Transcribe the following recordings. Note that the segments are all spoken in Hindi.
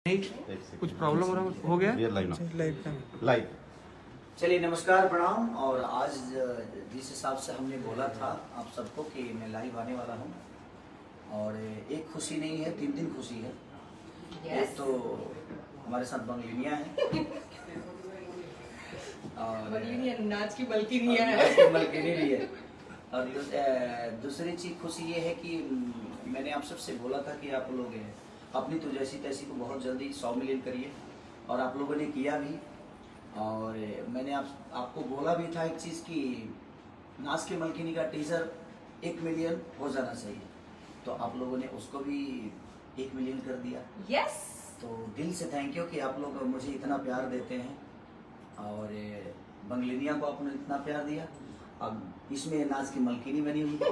कुछ प्रॉब्लम हो गया लाइव। चलिए नमस्कार प्रणाम। और आज जिस हिसाब से हमने बोला था आप सबको कि मैं लाइव आने वाला हूँ, और एक खुशी नहीं है, 3 दिन खुशी है। एक तो हमारे साथ बंगलिनिया है और नाच की बल्कि भी है। और दूसरी चीज खुशी ये है कि मैंने आप सबसे बोला था कि आप लोग अपनी तो जैसी तैसी को बहुत जल्दी 100 मिलियन करिए, और आप लोगों ने किया भी। और मैंने आपको बोला भी था एक चीज़ कि नाच के मलकिनी का टीजर 1 मिलियन हो जाना चाहिए, तो आप लोगों ने उसको भी 1 मिलियन कर दिया। यस। तो दिल से थैंक यू कि आप लोग मुझे इतना प्यार देते हैं, और बंगलिनिया को आपने इतना प्यार दिया। अब इसमें नाच की मलकिनी बनी हुई है,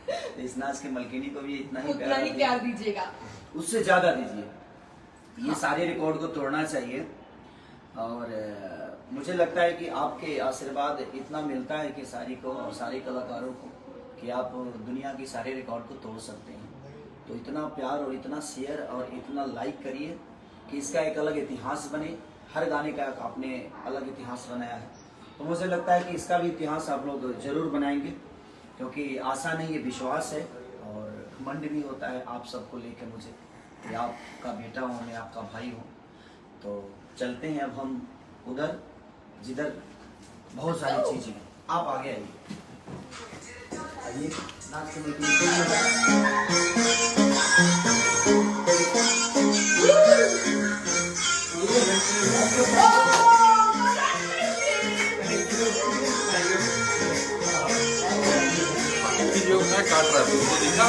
तो इस नाच के मलकिनी को भी इतना ही प्यार दीजिएगा, उससे ज़्यादा दीजिए। ये सारे रिकॉर्ड को तोड़ना चाहिए। और मुझे लगता है कि आपके आशीर्वाद इतना मिलता है कि सारी को और सारे कलाकारों को कि आप दुनिया की सारे रिकॉर्ड को तोड़ सकते हैं। तो इतना प्यार और इतना शेयर और इतना लाइक करिए कि इसका एक अलग इतिहास बने। हर गाने का आपने अलग इतिहास बनाया है, तो मुझे लगता है कि इसका भी इतिहास आप लोग जरूर बनाएंगे, क्योंकि आशा नहीं, ये विश्वास है। और घमंड भी होता है आप सबको लेकर मुझे कि आपका बेटा हूँ, मैं आपका भाई हूँ। तो चलते हैं अब हम उधर जिधर बहुत सारी चीज़ें हैं। आप आगे आइए, नाच के काट रहा है तो देखा।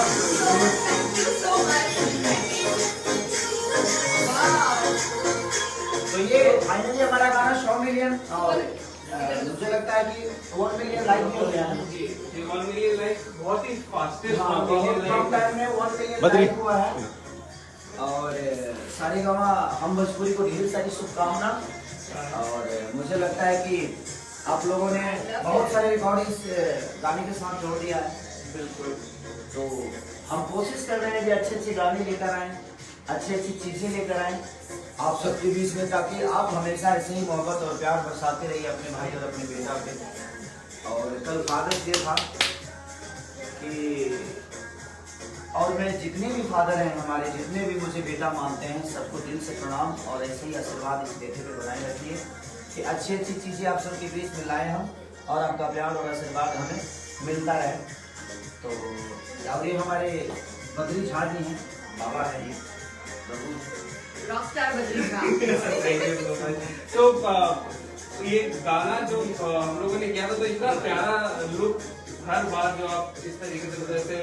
तो ये फाइनली हमारा गाना 100 मिलियन, और मुझे लगता है कि 1 मिलियन लाइक भी हो गया है। 1 मिलियन लाइक बहुत ही फास्टेस्ट 1 मिलियन कम टाइम में 1 मिलियन लाइक हुआ है। और सारे गाँव हम भोजपुरी को ढेर सारी शुभकामना। और मुझे लगता है कि आप लोगों ने बहुत सारे रिकॉर्डिंग गाने के साथ जोड़ दिया है। बिल्कुल। तो हम कोशिश कर रहे हैं कि अच्छे अच्छे गाने लेकर आएँ, अच्छी अच्छी चीज़ें लेकर आएँ आप सबके बीच में, ताकि आप हमेशा ऐसे ही मोहब्बत और प्यार बरसाते रहिए अपने भाई और अपने बेटा पे। और कल फादर्स डे था कि, और मैं जितने भी फादर हैं हमारे, जितने भी मुझे बेटा मानते हैं, सबको दिल से प्रणाम। और ऐसे ही आशीर्वाद इस बेटे पे बनाए रखिए कि अच्छी अच्छी चीज़ें आप सबके बीच में लाएँ हम, और आपका प्यार और आशीर्वाद हमें मिलता रहे। तो और ये हमारे बद्री झा जी हैं, बाबा है ये रॉकस्टार बजेगा। तो ये गाना जो हम लोगों ने किया था, तो इतना प्यारा लुक, हर बार जो आप इस तरीके से जैसे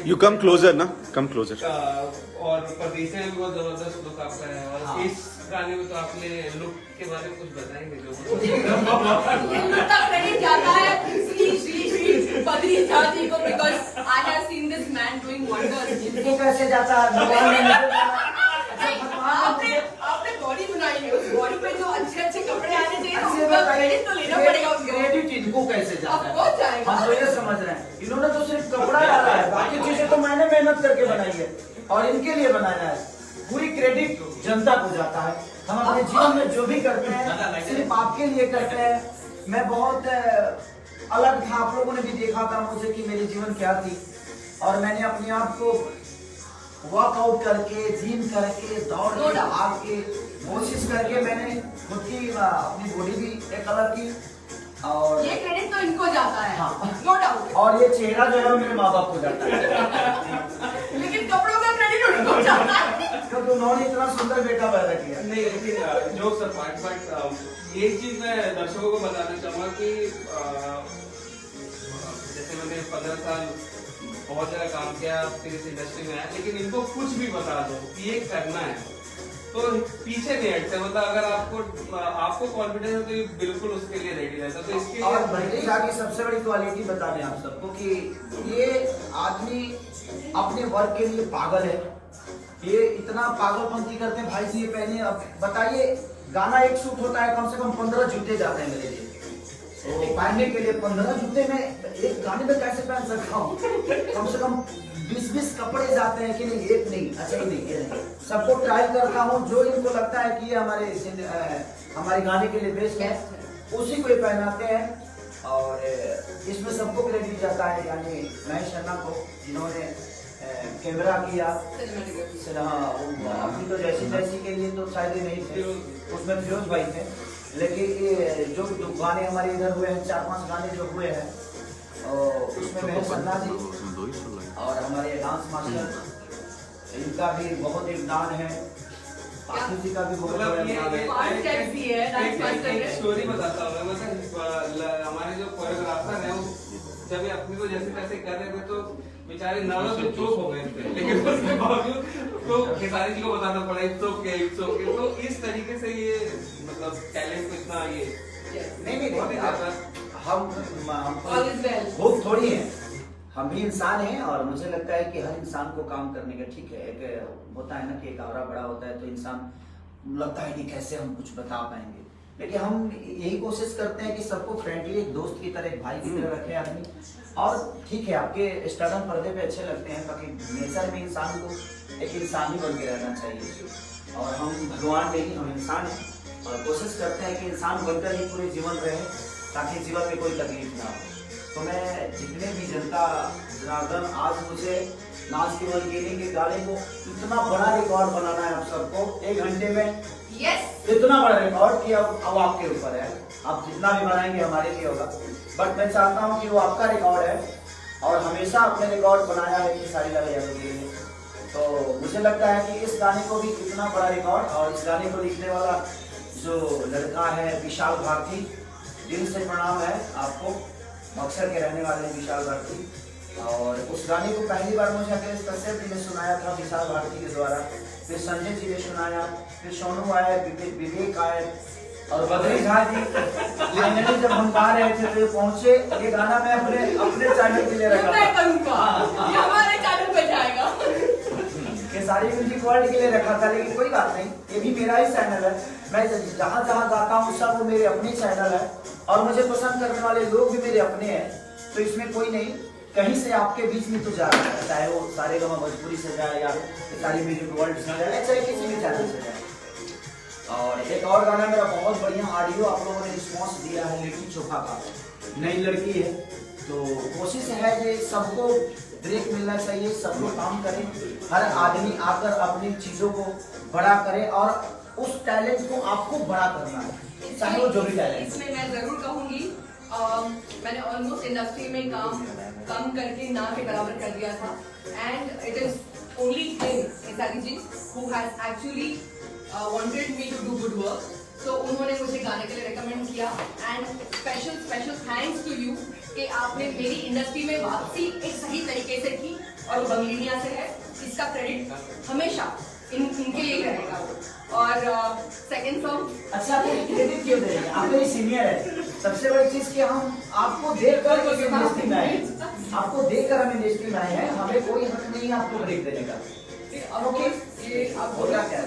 यू कम क्लोजर ना, कम क्लोजर। और परदेसी में भी बहुत जबरदस्त लुक आपका है। और हाँ। इस गाने में तो आपने लुक के बारे में कुछ बताएंगे जो क्रेडिट जाता है श्री बद्री झा जी को, because I have seen this man doing wonders। इनको कैसे जाता है भगवान ने आपने बॉडी बनाई है, उस बॉडी पे जो अच्छे अच्छे कपड़े आने चाहिए, उसका क्रेडिट तो लेना पड़ेगा उसको। क्रेडिट इनको कैसे जाता है? पहुंच जाएगा। हम तो ये समझ रहे हैं, इन्होंने तो सिर्फ कपड़ा डाला है, बाकी चीजें तो मैंने मेहनत करके बनाई है और इनके लिए बनाया है। पूरी क्रेडिट जनता को जाता है। हम अपने जीवन में जो भी करते हैं सिर्फ आपके लिए करते हैं। मैं बहुत अलग था, आप लोगों ने भी देखा था मुझे कि मेरी जीवन क्या थी, और मैंने अपने आप को वर्कआउट करके, जिम करके, दौड़ के, भाग के, कोशिश करके मैंने खुद की अपनी बॉडी भी एक अलग की। और ये क्रेडिट तो इनको जाता है, हाँ। No doubt. और ये चेहरा जो है मेरे माँ बाप को जाता है, लेकिन कपड़ों का क्रेडिट उनको जाता है, क्योंकि उन्होंने इतना सुंदर बेटा पैदा किया। नहीं, लेकिन जो सर बट एक चीज मैं दर्शकों को बताना चाहूँगा कि जैसे मैंने 15 साल बहुत ज़्यादा काम किया, फिर इस इंडस्ट्री में आया, लेकिन इनको कुछ भी बता दो कि ये करना है तो पीछे नहीं हटते। मतलब अगर आपको कॉन्फिडेंस है तो ये बिल्कुल उसके लिए रेडी रहता। तो इसके और बद्री झा की सबसे बड़ी क्वालिटी बता दें आप सबको कि ये आदमी अपने वर्क के लिए पागल है। ये इतना पागलपंती करते हैं भाई जी। ये पहने, अब बताइए, गाना एक शूट होता है, कम से कम 15 जूते जाते हैं मेरे लिए। तो पहनने के लिए 15 जूते में एक गाने में कैसे पहन सकता हूँ? कम से कम 20-20 कपड़े जाते हैं कि नहीं, एक नहीं, अच्छा ही नहीं, ये नहीं, सबको ट्राई करता हूँ। जो इनको लगता है कि ये हमारे गाने के लिए बेस्ट है, उसी को ये पहनाते हैं। और इसमें सबको क्रेडिट जाता है, यानी महेश शर्मा को, जिन्होंने कैमरा किया। हाँ, अपनी तो जैसी तैसी के लिए तो शायद ही नहीं थे, उसमें फिरोज भाई थे। लेकिन ये जो गाने हमारे इधर हुए हैं, 4-5 गाने जो हुए हैं, उसमें महेश शर्मा जी और हमारे डांस मास्टर, इनका भी बहुत योगदान है। आखिर जी का भी बहुत बड़ा एक स्टोरी बताता हूँ। मतलब हमारे जो कोरियोग्राफर है, वो जब ये अपनी को जैसे तैसे कर रहे थे तो बेचारे नर्वस में चोक हो गए थे, लेकिन उसके बावजूद तो खेसारी जी को बताना पड़ा इट्स ओके। तो इस तरीके से ये मतलब टैलेंट को इतना ये नहीं, हम बहुत थोड़ी हैं, हम भी इंसान हैं। और मुझे लगता है कि हर इंसान को काम करने का, ठीक है, एक होता है ना कि एक आवारा बड़ा होता है तो इंसान लगता है कि कैसे हम कुछ बता पाएंगे, लेकिन हम यही कोशिश करते हैं कि सबको फ्रेंडली, एक दोस्त की तरह, एक भाई की तरह रखे आदमी। और ठीक है, आपके स्टारडम पर्दे पे अच्छे लगते हैं, बाकी नेचर में इंसान को एक इंसान ही बन के रहना चाहिए। और हम भगवान नहीं, हम इंसान हैं, और कोशिश करते हैं कि इंसान बनकर ही पूरे जीवन रहे, ताकि जीवन में कोई तकलीफ ना हो। तो मैं जितने भी जनता जनार्दन, आज मुझे नाच केवल गेलिंग के गाने को इतना बड़ा रिकॉर्ड बनाना है आप सबको 1 घंटे में। Yes. इतना बड़ा रिकॉर्ड कि अब आपके ऊपर है, आप जितना भी बनाएंगे हमारे लिए होगा। बट मैं चाहता हूँ कि वो आपका रिकॉर्ड है, और हमेशा अपने रिकॉर्ड बनाया है कि सारी लड़ाई के लिए। तो मुझे लगता है कि इस गाने को भी इतना बड़ा रिकॉर्ड, और इस गाने को लिखने वाला जो लड़का है विशाल भारती, दिल से प्रणाम है आपको। बक्सर के रहने वाले विशाल भारती। और उस गाने को पहली बार मुझे अखिलेश कश्यप जी ने सुनाया था विशाल भारती के द्वारा, फिर संजय जी ने सुनाया, फिर सोनू आए, विवेक आए, और बद्री झा जी। फाइनली जब हम गा रहे थे तो पहुंचे। ये गाना मैं अपने चैनल के लिए रखा था, ये हमारे चैनल पे जाएगा, सारी म्यूजिक वर्ल्ड के लिए रखा था, लेकिन कोई बात नहीं, ये भी मेरा ही चैनल है। मैं जहाँ जहाँ गाता हूँ सब वो मेरे अपने चैनल है, और मुझे पसंद करने वाले लोग भी मेरे अपने हैं। तो इसमें कोई नहीं, कहीं से आपके बीच में तो जा रहा है, चाहे वो सारे गाँव भोजपुरी से जाए, या सारी म्यूजिक वर्ल्ड से जाए, चाहे किसी भी चैनल से जाए। और एक और गाना मेरा बहुत बढ़िया ऑडियो आप लोगों ने रिस्पॉन्स दिया है, लिट्टी चोखा का, नई लड़की है। तो कोशिश है कि सबको ब्रेक मिलना चाहिए, सब लोग काम करें, हर आदमी आकर अपनी चीजों को बड़ा करे, और उस टैलेंट को आपको बड़ा करना है, चाहे वो जो भी टैलेंट। इसमें मैं जरूर कहूंगी, मैंने ऑलमोस्ट इंडस्ट्री में काम कम करके ना के बराबर कर दिया था, and it is only Khesari ji who has actually wanted me to do good work. So उन्होंने मुझे गाने के लिए recommend किया, and special thanks to you कि आपने मेरी इंडस्ट्री में वापसी एक सही तरीके से की, और वो बंगलिनिया से है। इसका क्रेडिट हमेशा इनके लिए रहेगा। और सेकंड सॉन्ग, अच्छा आपको क्रेडिट क्यों दे रहे हैं? आप मेरी सीनियर है। सबसे बड़ी चीज कि हम आपको देखकर इंडस्ट्री में आए, आपको देखकर हम इंडस्ट्री में आए हैं, हमें कोई हक नहीं है आपको ब्रेक देने का।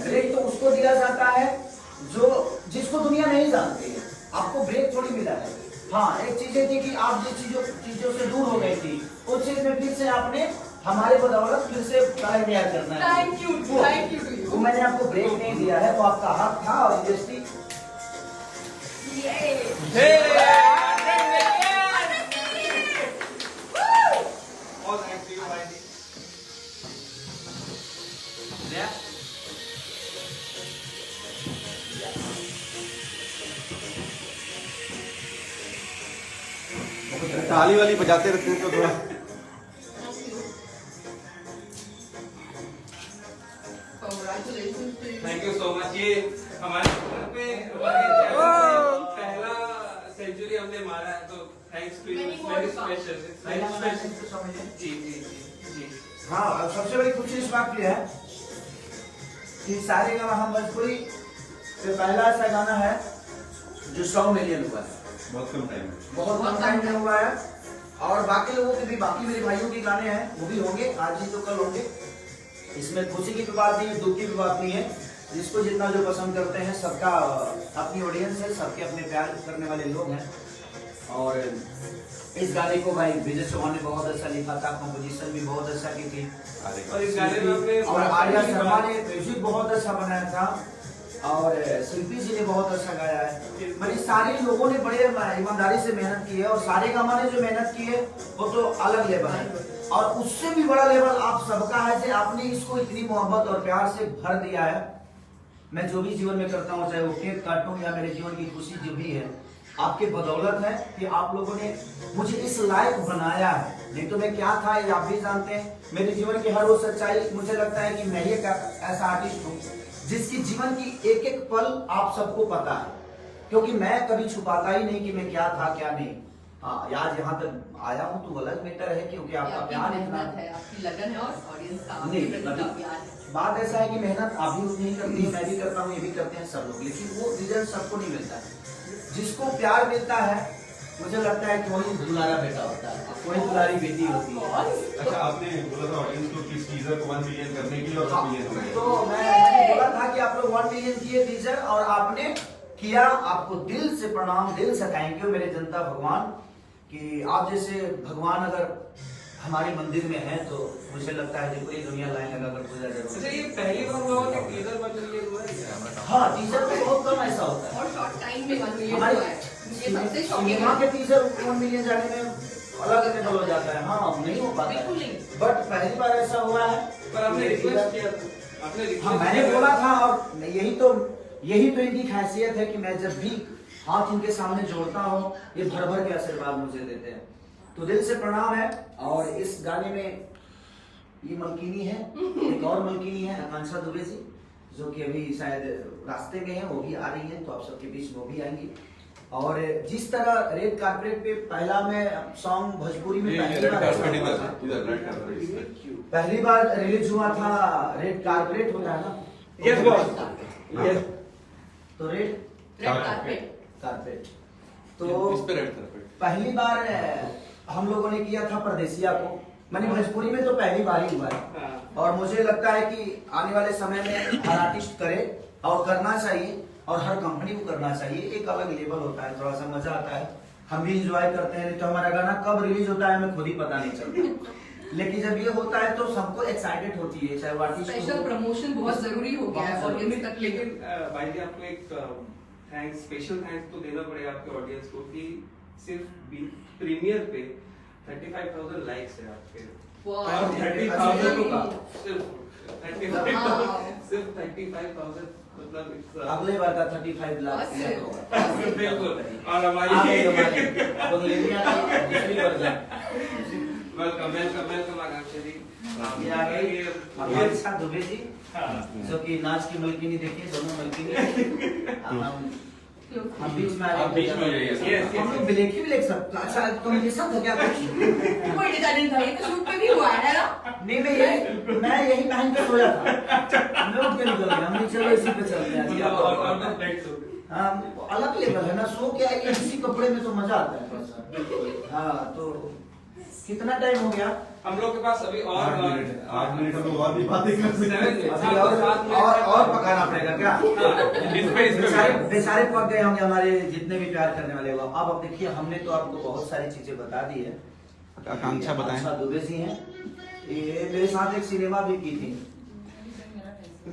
ब्रेक तो उसको दिया जाता है जो जिसको दुनिया नहीं जानती है। आपको ब्रेक थोड़ी मिला है। हाँ, एक चीज थी कि आप जिस चीजों से दूर हो गई थी, उस चीज में फिर से आपने हमारे बदौलत फिर से तैयार करना है। Thank you to you. वो मैंने आपको ब्रेक नहीं दिया है, वो आपका हक था। और इंडस्ट्री ताली वाली बजाते रहते हैं तो थोड़ा। Thank you so much. ये हमारे घर पे पहला सेंचुरी हमने मारा है, तो thanks to you, very special. जी जी जी जी। हाँ, सबसे बड़ी खुशी इस बात की है कि सारे गाना हम भोजपुरी पे पहला ऐसा गाना है जो 100 मिलियन हुआ है। बहुत कम टाइम, बहुत कम टाइम में हुआ है। और बाकी लोगों के भी, बाकी मेरे भाइयों के गाने हैं, वो भी होंगे, आज ही तो कल होंगे। इसमें खुशी की भी बात नहीं है, दुख की भी बात नहीं है। जिसको जितना जो पसंद करते हैं, सबका अपनी ऑडियंस है, सबके अपने प्यार करने वाले लोग हैं। और इस गाने को भाई विजय चौहान ने बहुत अच्छा लिखा था, कंपोजिशन भी बहुत अच्छा की थी। और इस गाने में आपने और आर्या शर्मा ने म्यूजिक बहुत अच्छा बनाया था और शिल्पी जी ने बहुत अच्छा गाया है। मतलब सारे लोगों ने बड़े ईमानदारी से मेहनत की है और सारे गामा ने जो मेहनत की है वो तो अलग लेवल है और उससे भी बड़ा लेवल आप सबका है कि आपने इसको इतनी मोहब्बत और प्यार से भर दिया है। मैं जो भी जीवन में करता हूँ, चाहे वो केक काटूं या मेरे जीवन की खुशी जो भी है, आपके बदौलत है कि आप लोगों ने मुझे इस लायक बनाया है। नहीं तो मैं क्या था ये आप भी जानते हैं। मेरे जीवन की हर वो सच्चाई, मुझे लगता है कि मैं ही ऐसा आर्टिस्ट हूँ जिसकी जीवन की एक एक पल आप सबको पता है, क्योंकि मैं कभी छुपाता ही नहीं कि मैं क्या था क्या नहीं। हाँ, आज यहाँ तक आया हूँ तो अलग बेटर है, क्योंकि आपका प्यार इतना है, आपकी लगन है और ऑडियंस का आपके नहीं, प्रति का मतलब प्यार है। बात ऐसा है कि मेहनत आप भी उतनी ही करती है, मैं भी करता हूँ, ये भी करते हैं सब लोग, लेकिन वो रिजल्ट सबको नहीं मिलता है। जिसको प्यार मिलता है, मुझे लगता है कि वही दुलारा बेटा होता है, वही दुलारी बेटी होती है। अच्छा, आपने बोला था ऑडियंस को कि टीजर को 1 मिलियन करने के लिए और 1 मिलियन हो गया। तो मैंने बोला था कि आप लोग 1 मिलियन किए टीजर और आपने किया। आपको दिल से प्रणाम, दिल से थैंक यू मेरे जनता भगवान, कि आप जैसे भगवान अगर हमारे मंदिर में है तो मुझे लगता है कि पूरी दुनिया लाइन लगाकर पूजा जरूर। अच्छा, ये पहली बार हुआ कि टीजर 1 मिलियन हुआ है क्या? हाँ, टीजर पे बहुत कम ऐसा होता है। और शॉर्ट टाइम में 1 मिलियन हमारे हुआ है, ये सबसे शॉकिंग सिनेमा है। के टीजर 1 मिलियन जाने में अलग लेवल हो जाता है। हाँ, नहीं हो पाता बिल्कुल है, नहीं। बट पहली बार ऐसा हुआ है। पर आपने रिक्वेस्ट किया था, आपने हाँ, रिक्वेस्ट मैंने बोला था और यही तो इनकी खासियत है कि मैं जब भी हाथ इनके सामने जोड़ता हूँ, ये भर भर के आशीर्वाद मुझे देते हैं, तो दिल से प्रणाम है। और इस गाने में ये मलकिनी है, एक और मलकिनी है आकांक्षा दुबे जी, जो कि अभी शायद रास्ते में है, वो भी आ रही है, तो आप सबके बीच वो भी आएंगी। और जिस तरह रेड कारपेट पे पहला मैं सॉन्ग भोजपुरी में पहली बार रिलीज हुआ था, रेड कारपेट होता है ना? Yes boss, yes. तो रेड कारपेट तो इस पे रेड कारपेट पहली बार हम लोगों ने किया था परदेसिया को, मैंने भोजपुरी में तो पहली बार ही हुआ है। और मुझे लगता है कि आने वाले समय में हर आर्टिस्ट करे और करना चाहिए, और हर कंपनी को करना चाहिए। एक अलग लेवल होता है, थोड़ा सा मजा आता है, हम भी इंजॉय करते हैं। तो हमारा गाना कब रिलीज होता है हमें खुद ही पता नहीं चलता, लेकिन जब ये होता है तो सबको एक्साइटेड होती है, चाहे वो आर्टिस्ट। स्पेशल प्रमोशन बहुत जरूरी हो गया है ऑडियंस तक। लेकिन भाई जी, आपको एक थैंक्स, स्पेशल थैंक्स तो देना पड़ेगा आपके ऑडियंस को कि सिर्फ प्रीमियर पे 35,000 लाइक्स है आपके। वाह, 30,000 का सिर्फ 35,000 मतलब अगले बार का 35 लाख बिल्कुल। और हमारी वेलकम वेलकम वेलकम आकांक्षा जी। ये आ गई आकांक्षा दुबे जी, जो कि नाच की मलकिनी देखिए, दोनों मलकिनी। हम बीच में आप बीच में जाइए। हम लोग ब्लैक ही ब्लैक सब। अच्छा, तुम ये सब क्या कुछ कोई डिजाइन था, ये तो शूट पे भी हुआ है ना? नहीं, मैं यही पहन के सोया था, हम लोग क्यों निकल गए, हमने चलो इसी पे चलते हैं। हाँ, अलग लेवल है ना, सो क्या है, इसी कपड़े में तो मजा आता है थोड़ा सा। हाँ, तो कितना टाइम हो गया हम लोग के पास? अभी और 8 मिनट हम लोग और भी बातें कर सकते हैं। अभी और पकाना पड़ेगा क्या? बेचारे पक गए होंगे हमारे जितने भी प्यार करने वाले लोग। अब देखिए, हमने तो आपको बहुत सारी चीजें बता दी है। आकांक्षा बताएं। आकांक्षा दुबे जी हैं, ये मेरे साथ एक सिनेमा भी की थी,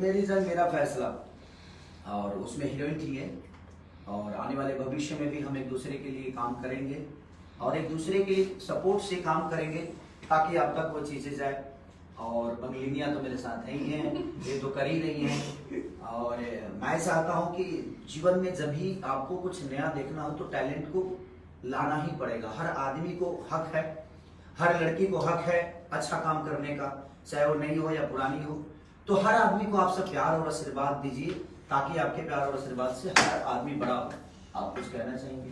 मेरी जंग मेरा फैसला, और उसमें हीरोइन थी है। और आने वाले भविष्य में भी हम एक दूसरे के लिए काम करेंगे और एक दूसरे के सपोर्ट से काम करेंगे, ताकि आप तक वो चीजें जाए। और बंगलिनिया तो मेरे साथ है ही हैं, ये तो कर ही रही हैं। और मैं चाहता हूं कि जीवन में जब भी आपको कुछ नया देखना हो तो टैलेंट को लाना ही पड़ेगा। हर आदमी को हक है, हर लड़की को हक है अच्छा काम करने का, चाहे वो नई हो या पुरानी हो। तो हर आदमी को आप सब प्यार और आशीर्वाद दीजिए, ताकि आपके प्यार और आशीर्वाद से हर आदमी बड़ा हो। आप कुछ कहना चाहेंगे?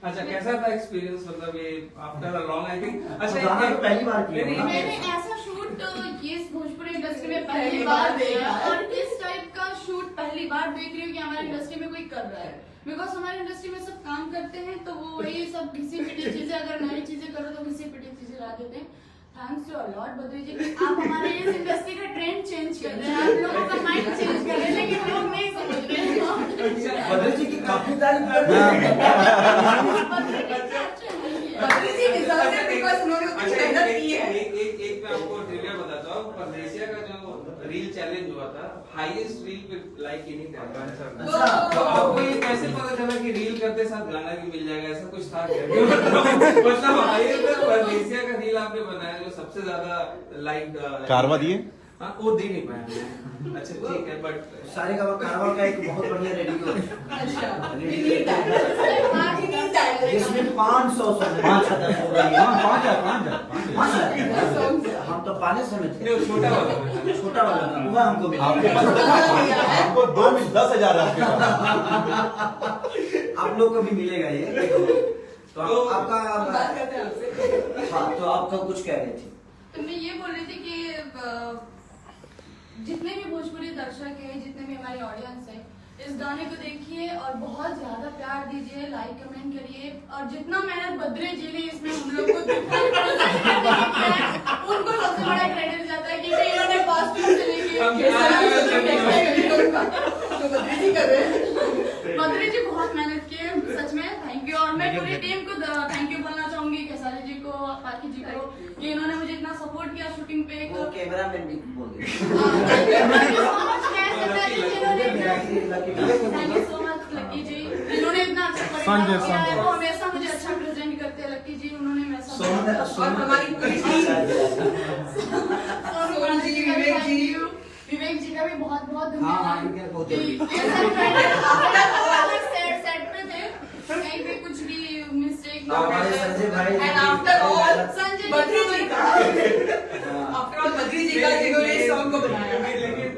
अच्छा, कैसा था एक्सपीरियंस? मतलब ये after a long, I think. अच्छा, गाना तो पहली बार किया नहीं, ना? मैंने ऐसा शूट ये भोजपुरी इंडस्ट्री में पहली बार देखा, और इस टाइप का शूट पहली बार देख रही हूँ कि हमारी इंडस्ट्री में कोई कर रहा है। बिकॉज हमारी इंडस्ट्री में सब काम करते हैं तो वो वही सब घिसी पिटी चीजें, अगर नई चीजें करो तो घिसी पिटी चीजें ला देते हैं। थैंक्स टू अलॉट बद्री जी, आप हमारे इस इंडस्ट्री का ट्रेंड चेंज कर रहे हैं, आप लोगों का माइंड चेंज कर रहे हैं, लेकिन लोग नहीं समझ रहे हैं। बद्री जी की काफी तारीफ कर रहे हैं। बद्री जी परदेसिया का जो रील चैलेंज हुआ था, हाईएस्ट रील पे लाइक ही नहीं था। अच्छा। तो आपको ये कैसे पता चला कि रील करते साथ गाना भी मिल जाएगा, ऐसा कुछ था क्या? मतलब हाईएस्ट परदेसिया का रील आपने बनाया जो सबसे ज्यादा लाइक कारवा दिए? हाँ, वो दे नहीं पाया मैं। अच्छा ठीक है, बट सारे का कारवा का एक बहुत बढ़िया रेडियो है अच्छा जिसमें 500 सॉन्ग 5,000 हो रही है। 5,000 हम तो पाने समय थे। नहीं, वो छोटा वाला था। छोटा वाला था, वो हमको मिला। आपको 2 में 10,000 है आपके पास। आप लोग को भी मिलेगा ये। तो आपका बात करते हैं आपसे। हाँ, तो आपका कुछ कह रहे थे? तो मैं ये बोल रही थी कि जितने भी भोजपुरी दर्शक हैं, जितने भी हमारे ऑडियंस हैं, इस गाने को देखिए और बहुत ज्यादा प्यार दीजिए, लाइक कमेंट करिए। और जितना मेहनत बद्रे जी ने इसमें हम लोग को उनको सबसे बड़ा क्रेडिट जाता है क्योंकि इन्होंने कॉस्ट्यूम से लेके जो बद्री जी कर रहे हैं। बद्री जी बहुत मेहनत किए, सच में थैंक यू। और मैं पूरी टीम को थैंक यू बोलना चाहूंगी, खेसारी जी को, पार्की जी को, कि इन्होंने मुझे इतना सपोर्ट किया शूटिंग पे। वो कैमरामैन भी बोल दे। थैंक यू सो मच लक्की जी, इन्होंने इतना अच्छा परिश्रम किया है। वो हमेशा मुझे अच्छा प्रेजेंट करते हैं लक्की जी, उन्होंने हमेशा और हमारी पूरी विवेक जी का भी बहुत बहुत हाँ, धन्यवाद। सेट पे थे, कहीं पे कुछ भी मिस्टेक ना हमारे संजय भाई and after all Sanjay Badri ji का आफ्टर ऑल बद्री जी का जिन्होंने इस सॉन्ग को बनाया।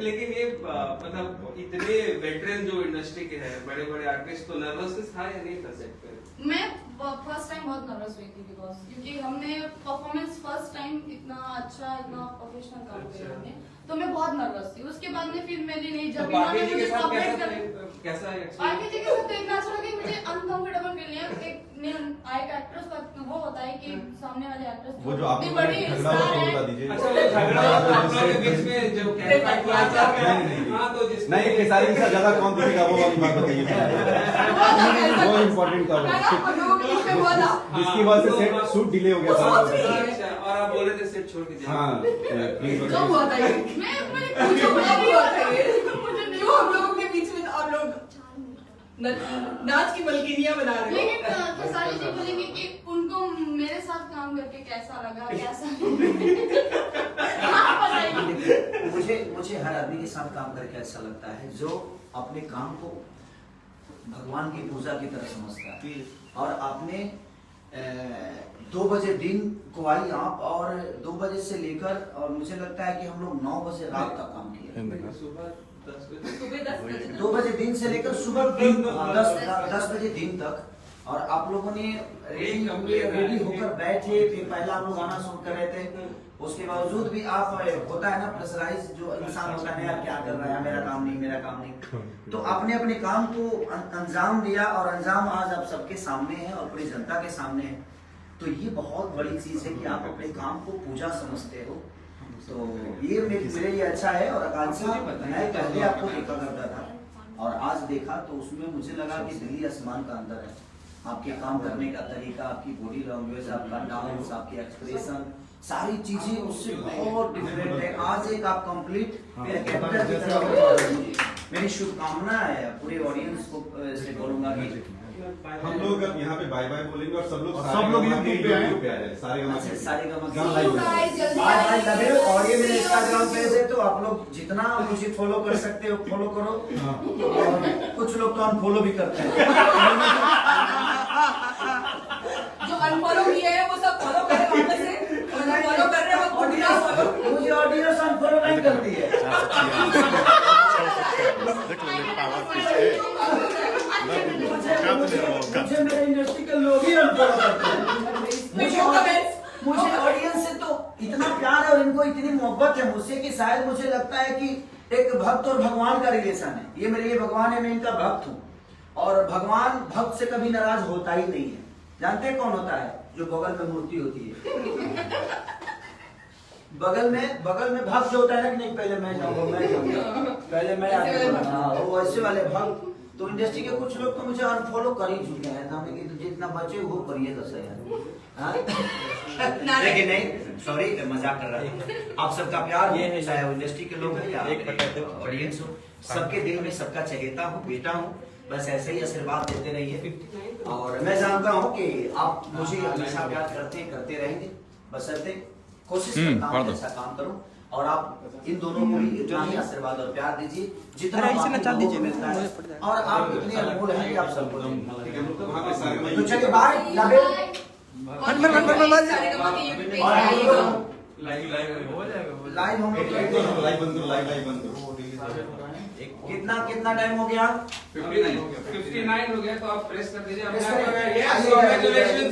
लेकिन ये मतलब इतने वेटरन जो इंडस्ट्री के हैं, बड़े बड़े आर्टिस्ट, तो नर्वसनेस था या नहीं था सेट पे? मैं फर्स्ट टाइम बहुत नर्वस हुई थी बिकॉज क्योंकि हमने परफॉर्मेंस फर्स्ट टाइम इतना अच्छा, इतना प्रोफेशनल काम किया हमने, तो मैं बहुत नर्वस थी। उसके बाद में फिर मेरी नहीं, जब इन्होंने मुझे कोऑपरेट कर कैसा आगे जी के साथ तो इतना अच्छा लगा कि मुझे अनकंफर्टेबल फील नहीं है। एक एक एक्ट्रेस का वो होता है कि सामने वाले एक्ट्रेस वो जो आपने झगड़ा हुआ तो बता दीजिए। अच्छा, वो झगड़ा आप लोगों के बीच में जो कैरेक्टर हुआ था, हाँ, तो जिस नहीं, खेसारी के साथ ज्यादा कौन दिखेगा वो वाली बात बताइए। वो इम्पोर्टेंट था वो, हम लोगों के बीच में हुआ था। जिसकी वजह से सेट शूट डिले हो गया था। अच्छा, और आप बोल रहे थे सेट छोड़ के जाइए। हाँ, प्लीज कब हुआ था ये? मैंने मुझे कब हुआ था ये? मुझे नहीं क्यों हम लोगों के बीच में आप लोग नाच की मलकिनियां बना रहे हो? लेकिन खेसारी जी बोलेंगे कि उनको मेरे साथ काम करके कैसा लगा, कैसा आप बताइए। मुझे हर आदमी के साथ काम करके अच्छा लगता है जो अपने काम को भगवान की पूजा की तरह समझता है। और आपने 2 बजे दिन को आई आप, और 2 बजे से लेकर, और मुझे लगता है कि हम लोग 9 बजे रात तक काम किए। सुबह 10 बजे। सुबह 10 बजे 2 बजे दिन से लेकर सुबह 10 बजे दिन तक। और आप लोगों ने रेडी होकर बैठे, फिर पहला हम लोग गाना शूट कर रहे थे। उसके बावजूद भी आप, होता है ना प्रेशराइज जो इंसान होता है, यार क्या कर रहा है, मेरा काम नहीं। तो आपने अपने काम को अंजाम दिया, और अंजाम आज आप सबके सामने है और पूरी जनता के सामने है। तो ये बहुत बड़ी चीज है कि आप अपने काम को पूजा समझते हो। तो ये मेरे लिए अच्छा है। और आकांक्षा, मैं पहले आपको देखा करता था और आज देखा तो उसमें मुझे लगा कि दिल्ली आसमान का अंतर है। आपके काम करने का तरीका, आपकी बॉडी लैंग्वेज, आपका डांस, आपके एक्सप्रेशन, सारी चीजें उससे बहुत डिफरेंट है। आज एक आप कंप्लीट कैरेक्टर की तरह हो। मेरी शुभकामना है पूरे ऑडियंस को से बोलूंगा कि हम लोग अब यहाँ पे बाय बाय बोलेंगे और सब लोग YouTube पे आए। सारे सारेगामा जल्दी और ये मेरे इंस्टाग्राम पेज है, तो आप लोग जितना मुझे फॉलो कर सकते हो फॉलो करो। और कुछ लोग तो अनफॉलो भी करते हैं। जो अनफॉलो किए हैं वो सब फॉलो करें वापस से, और जो फॉलो कर रहे हैं वो ऑडियंस फॉलो। मुझे ऑडियंस अनफॉलो नहीं करती है। मुझे मेरे इंडस्ट्री के लोग ही अनफॉलो करते हैं। मुझे ऑडियंस से तो इतना प्यार है और इनको इतनी मोहब्बत है मुझसे कि शायद मुझे लगता है कि एक भक्त और भगवान का रिलेशन है। ये मेरे लिए भगवान है, मैं इनका भक्त हूँ। और भगवान भक्त से कभी नाराज होता ही नहीं है। जानते हैं कौन होता है? जो बगल में मूर्ति होती है। बगल में भक्त जो होता है ना कि नहीं, पहले मैं जाऊंगा, पहले मैं आऊंगा, वो ऐसे वाले भक्त। तो इंडस्ट्री के कुछ लोग तो मुझे अनफॉलो कर ही चुके हैं। तो जितना बचे वो करिए, 10,000। लेकिन नहीं, सॉरी मजाक कर रहा था। आप सबका प्यार हो, चाहे इंडस्ट्री के लोग हैं या ऑडियंस हो, सबके दिल में सबका चहेता हूँ, बेटा हूँ। बस ऐसे ही आशीर्वाद देते रहिए और मैं जानता हूँ कि आप मुझे हमेशा प्यार करते रहेंगे। बशर्ते कोशिश करता हूँ ऐसा काम करूँ और आप इन दोनों को भी इतना ही आशीर्वाद और प्यार दीजिए जितना आपको मिलता है। और आप इतने अनमोल हैं कि आप सबको देंगे। तो चलिए बाय, लव यू। लाइव बंद करो। कितना टाइम हो गया? 59 हो गया, तो आप प्रेस कर दीजिए। Yes,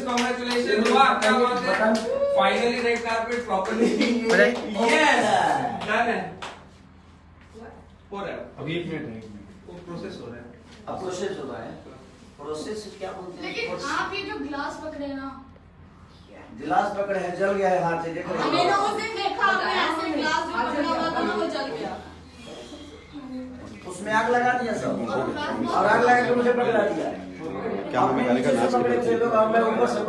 congratulations हुआ, क्या बात है। Finally red carpet properly yes done है, हो रहा है अभी 1 मिनट है, वो प्रोसेस हो रहा है। अब प्रोसेस हो रहा है। प्रोसेस क्या बोलते हैं? लेकिन आप ये जो ग्लास पकड़े ना, गिलास पकड़े हैं, जल गया है हाथ से, देखो। मैंने उस दिन देखा आपने ऐसे ग्लास जो पकड़ा हुआ था ना वो जल गया। उसमें आग लगा दिया सब और आग लगा के मुझे पकड़ा दिया। क्या मैकेनिकल मैं ऊपर से